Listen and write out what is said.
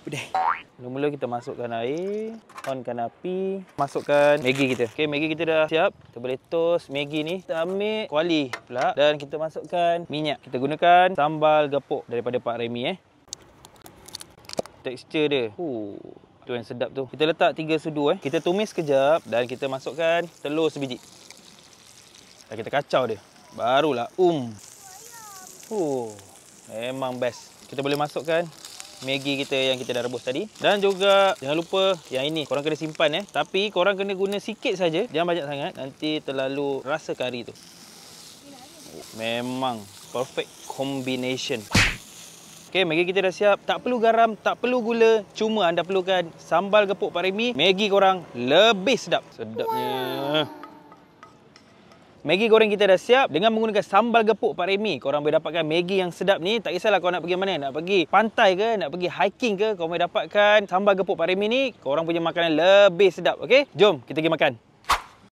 Pedih. Mula-mula kita masukkan air, onkan api, masukkan Maggi kita. Okey, Maggi kita dah siap. Kita boleh toast Maggi ni. Kita ambil kuali pula dan kita masukkan minyak. Kita gunakan sambal gepuk daripada Pak Remy Tekstur dia. Tu yang sedap tu. Kita letak 3 sudu Kita tumis sekejap dan kita masukkan telur sebiji. Dan kita kacau dia. Barulah memang best. Kita boleh masukkan Maggi kita yang kita dah rebus tadi. Dan juga jangan lupa yang ini korang kena simpan Tapi korang kena guna sikit saja, jangan banyak sangat. Nanti terlalu rasa kari tu. Memang perfect combination. Okey, Maggi kita dah siap. Tak perlu garam, tak perlu gula. Cuma anda perlukan sambal gepuk Pak Remy. Maggi korang lebih sedap. Sedapnya. Maggi goreng kita dah siap. Dengan menggunakan sambal gepuk Pak Remy, korang boleh dapatkan Maggi yang sedap ni. Tak kisahlah korang nak pergi mana. Nak pergi pantai ke, nak pergi hiking ke, korang boleh dapatkan sambal gepuk Pak Remy ni. Korang punya makanan lebih sedap. Okey? Jom kita pergi makan.